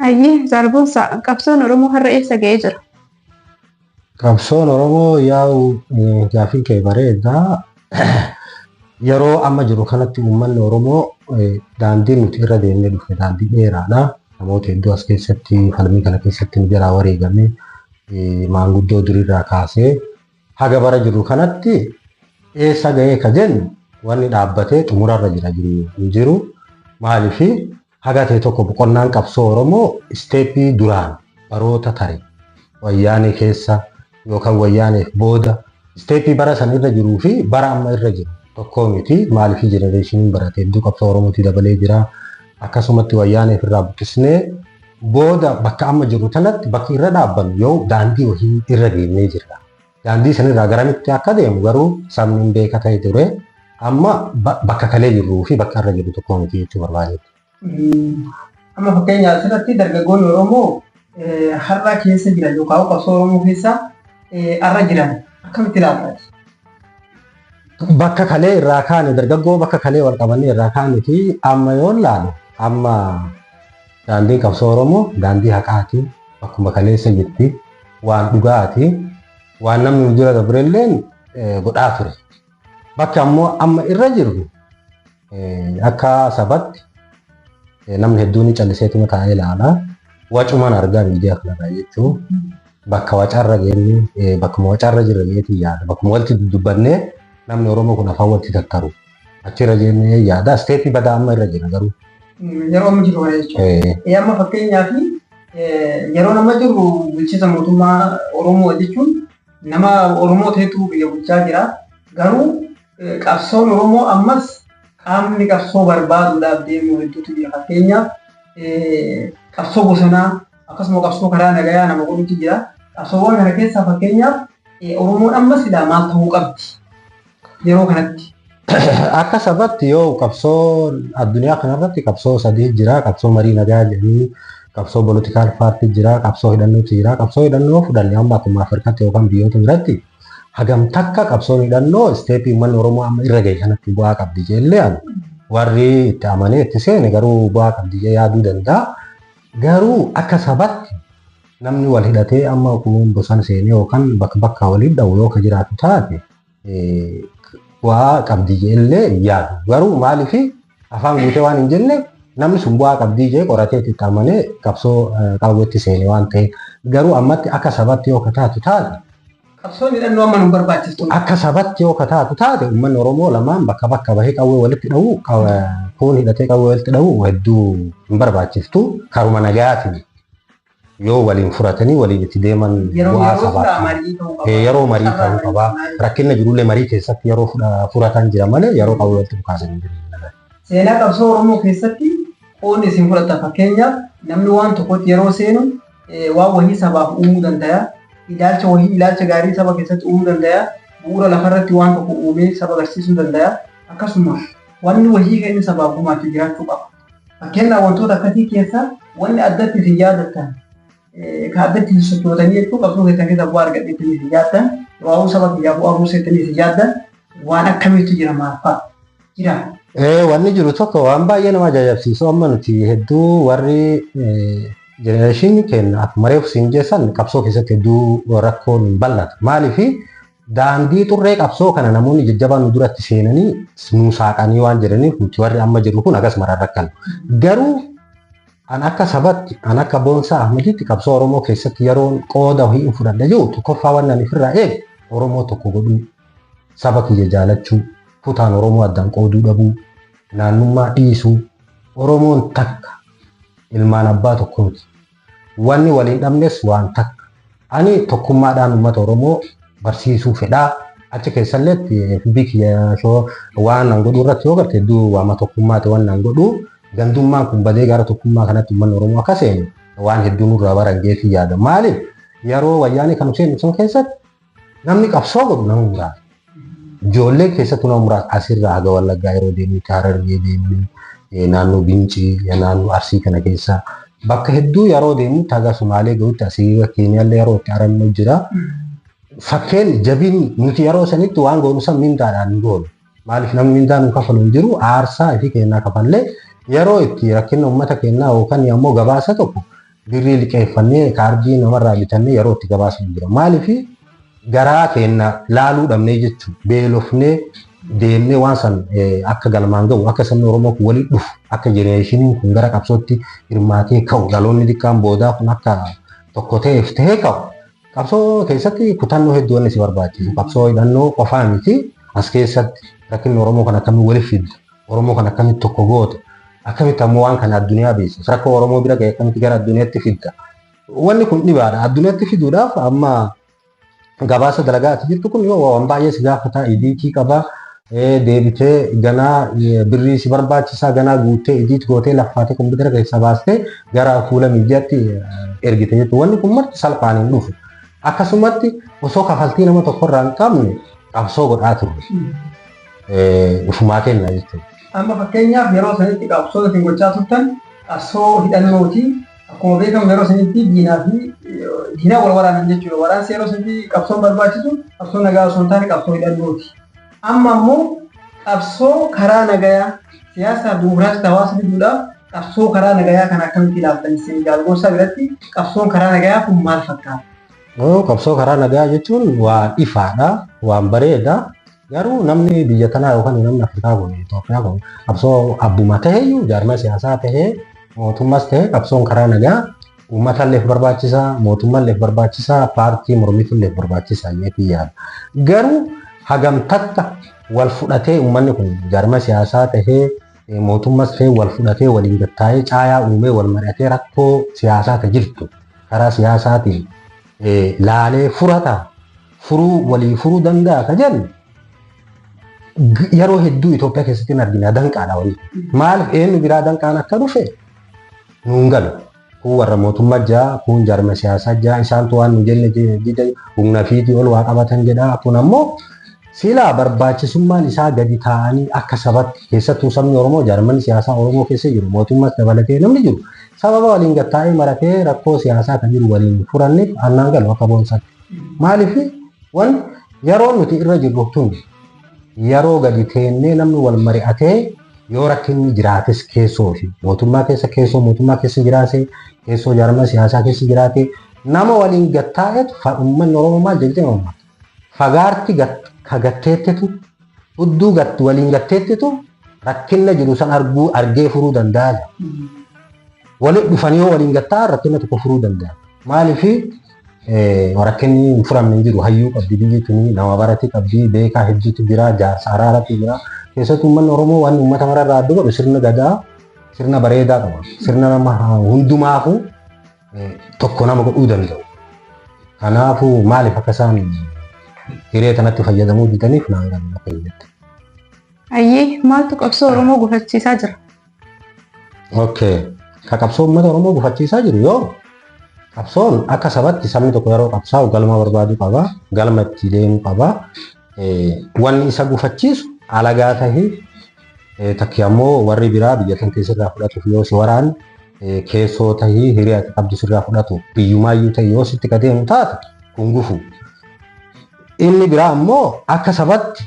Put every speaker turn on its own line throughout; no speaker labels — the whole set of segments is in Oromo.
Ayyee Zaalboonsaa qabsoon Oromoo har'a eessa ga'ee jira?
Qabsoon Oromoo yaa'u gaafiin kee bareedaa. Yeroo amma jiru kanatti uummanni Oromoo daandii nuti irra deemnee dhufne daandii dheeraadha. Namoota hedduu as keessatti falmii kana keessatti nu jalaa wareegamee maanguddoo duriirraa kaasee haga bara jiru kanatti eessa ga'ee ka jennu wanni dhaabbatee xumurarra jiru. Maaliif haga ta'e tokko boqonnaan qabsoo Oromoo isteeppii duraan baroota tare wayyaanee keessa yookaan wayyaaneef booda isteeppii bara san irra jiruu fi bara amma irra jiru tokko miti. Maaliif jenereeshiniin barate hedduu qabsoo Oromootii dabalee jira. Akkasumatti wayyaaneef irraa buqqisnee booda bakka amma jiru tanatti bakki irra dhaabbannu yoo daandii wahii irra deemnee jirra. Daandii sanirraa garamitti akka deemu garuu sabni hin beeka ta'e ture. Amma bakka kalee jirruu fi bakka irra jiru tokko miti jechuu barbaadeetti.
Amma fakkeenyaaf asirratti dargaggoonni Oromoo har'a keessa jiran yookaan qabsoo Oromoo keessa har'a jiran akkamitti ilaalta?
Bakka kalee irraa kaane dargaggoo bakka kalee wal qabannee irraa kaane fi amma yoo ilaalu amma daandiin qabsoo Oromoo daandii haqaati. Bakkuma kaleessa jirti waan dhugaati. Waan namni nu jira dabareelleen godhaa ture. Bakka ammoo amma irra jirru akka sabatti namni hedduun calliseetuma taa'ee ilaala. Wacumaan argaa miidiyaa kanarraa jechuun bakka wacarra geenye bakkuma wacarra jirra jeetii yaada. Bakkuma walitti dubbannee namni Oromoo kun afaan walitti tattaru. Achirra jennee yaada. Isteeppii badaa amma irra jira garuu.
Yeroo amma jiru kana jechuudha. Amma fakkeenyaaf yeroo nama jiru bulchiinsa mootummaa Oromoo jechuun nama Oromoo ta'etu biyya bulchaa jira. Garuu qabsoon Oromoo ammas qaamni qabsoo barbaaduudhaaf deemu hedduutu jira. Fakkeenyaaf qabsoo bosonaa akkasuma qabsoo karaa nagayaa nama godhutu jira. Qabsoowwan kana keessaa fakkeenyaaf Oromoon ammas maal ta'uu qabdi yeroo kanatti?
Akka sabatti yoo qabsoo addunyaa kanarratti qabsoo sadii jira. Qabsoo marii nagaa jedhanii qabsoo poolitikaal paartii jira. Qabsoo hidhannootu jira. Qabsoo hidhannoo fudhannee amma akkuma Afrikaatti yookaan biyyoota biratti hagam takka qabsoon hidhannoo isteeppii uummanni Oromoo amma irra ga'e kanatti bu'aa qabdi jeellee warri itti amanee itti seene garuu bu'aa qabdi jee yaaduu danda'a. Garuu akka sabatti namni wal hidhatee amma kun bosona seenee yookaan bakka waliin dha'u yoo ka jiraatu taate bu'aa qabdi jeellee yaadu. Garuu maaliif afaan guutee waan hin jenne namni sun bu'aa qabdi jee qoratee itti amanee qabsoo qawweetti seene waan ta'eef garuu ammatti akka sabatti yoo ka taatu taate
qabsoon hidhannoo amma nu barbaachiftu.
Akka sabatti yoo ka taatu taate uummanni Oromoo lamaan bakka bahee qawwee walitti dha'u kun hidhatee qawwee walitti dha'u hedduu hin barbaachiftu. Karuma nagayaatiin yoo waliin furatanii waliin itti deeman bu'aa sabaati. Yeroo marii ta'uu qaba. Rakkina jirullee marii keessatti yeroo furatan jira malee yeroo qawwee walitti dhukaasan hin jiru.
Seenaa qabsoo Oromoo keessatti qoodni isin fudhatan fakkeenyaaf namni waan tokkotti yeroo seenu waan wahii sabaaf uumuu danda'a. Ilaalcha wahii ilaalcha gaarii saba keessatti uumuu danda'a. Bu'uura lafarratti waan tokko uumee saba agarsiisuu danda'a. Akkasuma wanni wahii kan inni sabaaf gumaachuu jiraachuu qaba. Fakkeenyaaf wantoota akkasii keessa wanni addatti isin yaadattan kan addatti isin sochootanii jechuun qabsoo keessan keessa bu'aa argadheettanii isin yaaddan waa'uu saba kiyyaa bu'aa buusettanii isin yaaddan waan akkamiitu jira maal jira.
Wanni jiru tokko waan baay'ee nama ajaa'ibsiisu amma nuti hedduu warri jenereeshinii keenya akkuma reefu siin jeessan qabsoo keessatti hedduu rakkoon hin bal'atu. Maaliif daandii xurree qabsoo kana namoonni jajjabaan nu duratti seenanii nu saaqanii waan jedhaniif nuti warri amma jirru kun akkas maraan rakkan. Garuu an akka sabatti an akka Boonsaa Ahmaditti qabsoo Oromoo keessatti yeroon qooda wahii fudhadha jiru tokkoffaa waan ani ofirraa eegu Oromoo tokko godhuu, saba kiyya jaalachuu, kutaan Oromoo addaan qooduu dhabuu, naannummaa dhiisuu, Oromoon takka ilmaan abbaa tokkooti. Wanni waliin dhabnes waan takka. Ani tokkummaadhaan uummata Oromoo barsiisuu fedhaa. Achi keessallee biyya waan an godhuu irratti yoo garte hedduu waama tokkummaati waan an godhuu. Gandummaan kun badee gara tokkummaa kanatti uummanni Oromoo akka seenu waan hedduu nurraa barangeefi yaada. Maaliif yeroo wayyaanee kan seenu sun keessatti namni qabsoo godhu nama muraasa. Ijoollee keessattuu nama muraasa asirraa haga Wallaggaa yeroo deemnu Harargee deemnu naannoo Bincii naannoo Arsii kana keessa bakka hedduu yeroo deemnu haga Sumaalee gahuutti asii Keeniyaallee yeroo itti arannu jira. Fakkeen jabiin nuti yeroo sanitti waan goonu san mindaadhaan hin goonu. Maaliif namni mindaan nu kafalu hin jiru aarsaa fi kennaa kafallee yeroo itti rakkina uummata keenyaa yookaan immoo gabaasa tokko birrii liqeeffannee kaardii namarraa bitannee yeroo itti gabaasnu jira. Maaliif garaa keenya laaluu dhabnee jechuudha. Beelofnee deemnee waan san akka galmaan ga'u akka sabni Oromoo kun waliin dhufu akka jenereeshiniin kun gara qabsootti hirmaatee ka'u dhaloonni xiqqaan boodaa kun akka tokko ta'eef tahee ka'u. Qabsoo keessatti kutannoo hedduu wanni si barbaachisu. Qabsoo hidhannoo qofaa miti as keessatti rakkinni Oromoo kan akkamitti waliif fidda. Oromoo kan akkamitti tokko goota. Akkamitti ammoo waan kana addunyaa beeksisa. Rakkoo Oromoo bira ga'e akkamitti gara addunyaatti fidda. Wanni kun dhibaadha. Addunyaatti fiduudhaaf amma gabaasa dalagaati jirtu kun yoo waan baay'ee si gaafata idiitii qaba. Deebitee ganaa birrii si barbaachisaa ganaa guuttee idiit gootee laffaatee kompiitara keessa baastee gara fuula miidiyaatti ergite jechuudha. Wanni kun marti salphaan hin dhufu. Akkasumatti osoo kafaltii nama tokkorraa hin qabne qabsoo godhaa turre. Ufumaa kenna jechuudha.
Amma fakkeenyaaf yeroo sanitti qabsoo isin gochaa turtan qabsoo hidhannooti. Akkuma beekamu yeroo sanitti diinaa wal waraanan jechuudha. Waraansi yeroo sanitti qabsoon barbaachisu qabsoo nagaa osoo hin taane qabsoo hidhannooti. Amma ammoo qabsoo karaa nagayaa siyaasaa dimokiraasii hawaasa fiduudhaaf qabsoo karaa nagayaa kan akkamitti ilaaltan isin jaalgosaa biratti qabsoon karaa nagayaa kun maal fakkaata?
Qabsoo karaa nagayaa jechuun waan ifaadha, waan bareeda. Garuu namni biyya tanaa yookaan namni Afrikaa kun Itoophiyaa kun qabsoo abbuma taheeyyuu jaarmaa siyaasaa tahee mootummaas tahee qabsoon karaa nagaa uummatalleef barbaachisaa, mootummalleef barbaachisaa, paartii mormitulleef barbaachisaa jechuun yaada. Garuu hagam takka wal fudhatee uummanni kun jaarmaa siyaasaa tahee mootummaas tahee wal fudhatee waliin gattaa'ee caayaa uumee wal mari'atee rakkoo siyaasaa ta jirtu karaa siyaasaatiin laalee walii furuu danda'a ka jennu yeroo hedduu Itoophiyaa keessatti hin argina danqaadha waliin. Maaliif eenyu biraa danqaan akka dhufe nuun galu. Kun warra mootummaa jaa, kun jaarmaa siyaasaa jaa, isaantu waan nu jenne jide humna fiitii ol waa qabatan jedha. Kun ammoo silaa barbaachisummaan isaa gadi taa'anii akka sabatti keessattuu sabni Oromoo jaarmanni siyaasaa Oromoo keessa jiru mootummaas dabalatee namni jiru sababa waliin gattaa'ee maratee rakkoo siyaasaa kan jiru waliin furanneef annaan galu akka boonsatti. Maaliif waan yeroo nuti irra jirru tun yeroo gadi teennee namni wal mari'atee yoo rakkinni jiraates keessoo fi mootummaa keessa jiraate keessoo jaarmaa siyaasaa keessa jiraate nama waliin gattaa'etu uummanni Oromoo maal jettee uummata. Fagaarti ka gatteettetu hudduu waliin gatteettetu rakkinna jiru san argee furuu danda'a. Waliin dhufanii yoo waliin gattaa rakkinna tokko furuu danda'a. Maaliif rakkinni hin furamne jiru hayyuu qabdi biyyi tuni nama barate qabdi beekaa hedduutu jira jaarsa araaratu jira. Keessattuu uummanni Oromoo waan uummata mararraa adda godhu sirna gadaa sirna bareedaa qaba. Sirna nama hundumaafu tokko nama godhuu danda'u. Kanaafuu maaliif akka isaan hiree kanatti fayyadamuu didaniif naan galu fayyadatti.
Ayyee maaltu qabsoo Oromoo gufachiisaa jira?
Ka qabsoo uummata Oromoo gufachiisaa jiru yoo qabsoon akka sabatti sabni tokko yeroo qabsaa'u galma barbaadu qaba, galma itti deemu qaba. Wanni isa gufachiisu alagaa tahii takki ammoo warri biraa biyya kan keessirraa fudhatuuf yoo si waraanne keessoo tahii hiree ati qabdu sirraa fudhatu biyyumaayyuu tahii yoo sitti gadeemu taate kun gufu. Inni biraa ammoo akka sabatti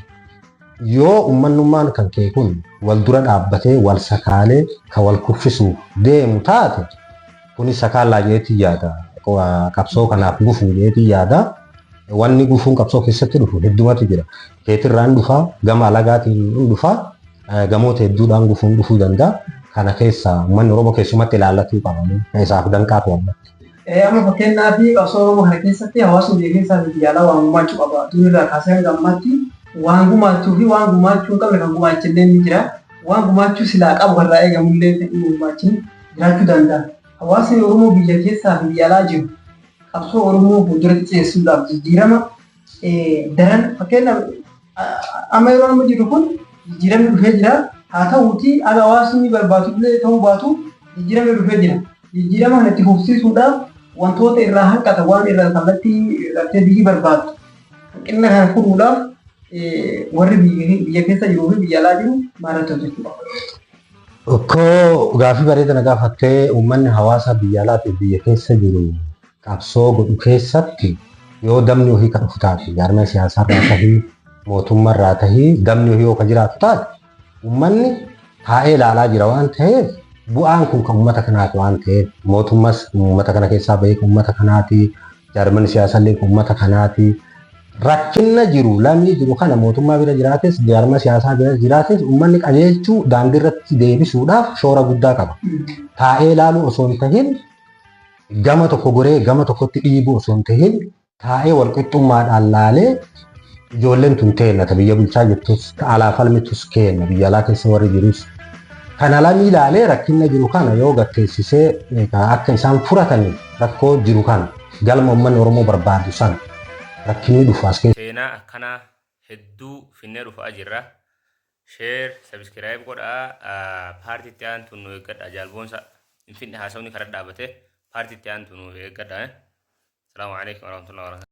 yoo uummanummaan kan kee kun wal dura dhaabbatee wal sakaalee kan wal kuffisuuf deemu taate kunis sakaallaa jeetii yaada. Qabsoo kanaaf gufuu jeetii yaada. Wanni gufuun qabsoo keessatti dhufu heddumatu jira. Keetirraan dhufaa, gama alagaatiin dhufaa, gamoota hedduudhaan gufuun dhufuu danda'a. Kana keessa uummanni Oromoo keessumatti ilaallatuu qaban isaaf danqaatu amma.
Amma fakkeenyaa fi qabsoo Oromoo kana keessatti hawaasni biyya keessaa fi biyya alaa waan gumaachuu qaba. Durirraa kaasee hanga ammaatti waan gumaachuu fi waan gumaachuu hin qabne kan gumaachillee ni jira. Waan gumaachuu silaa qabu irraa eegamullee ta'uu gumaachiin jiraachuu danda'a. Hawaasni Oromoo biyya keessaa fi biyya alaa jiru qabsoo Oromoo fuulduratti ceessuudhaaf jijjiirama daran fakkeenyaaf amma yeroo amma jiru kun jijjiiramni dhufee jira. Haa ta'uutii aga hawaasni barbaadullee ta'uu baatu jijjiiramni dhufee jira. Jijjiirama kana itti fufsiisuudhaaf wantoota irraa hanqata waan irraa kallattii gartee biyyi barbaadu. Hanqina kana furuudhaaf warri biyya keessa jiruu fi biyya alaa jiru maaltu hojjechuu qaba?
Okkoo gaafii bareedana gaafattee uummanni hawaasa biyya alaa fi biyya keessa jiru qabsoo godhu keessatti yoo damni ofii kan dhufu taate jaarmaa siyaasaarraa tahii mootummaarraa tahii damni ofii yoo kan jiraatu taate uummanni taa'ee ilaalaa jira waan ta'eef bu'aan kun kan uummata kanaati waan ta'eef mootummas uummata kana keessaa bahee kan uummata kanaati jaarman siyaasallee kan uummata kanaati rakkinna jiru lamni jiru kana mootummaa bira jiraates jaarma siyaasaa bira jiraates uummanni qajeelchuu daandii irratti deebisuudhaaf shoora guddaa qaba. Taa'ee ilaaluu osoo hin tahin gama tokko goree gama tokkotti dhiibuu osoo hin tahin taa'ee walqixxummaadhaan laalee ijoolleen tun teenna biyya bulchaa jirtus alaa falmitus kenna biyya alaa keessa warri jirus kana lamii ilaalee rakkinna jiru kana yoo gatteessisee akka isaan furatanii rakkoo jiru kana galma uummanni Oromoo barbaadu sana rakkinni dhufu as keessa.
Seenaa akkana hedduu finnee dhufaa jirra. Share, subscribe godhaa. Paartii itti aantu nu eeggadha. Jaalboonsa hin finne haasawni karaa dhaabate paartii itti aantu nu eeggadha. Salaamu alaikum warahmatullahi wabarakatuh.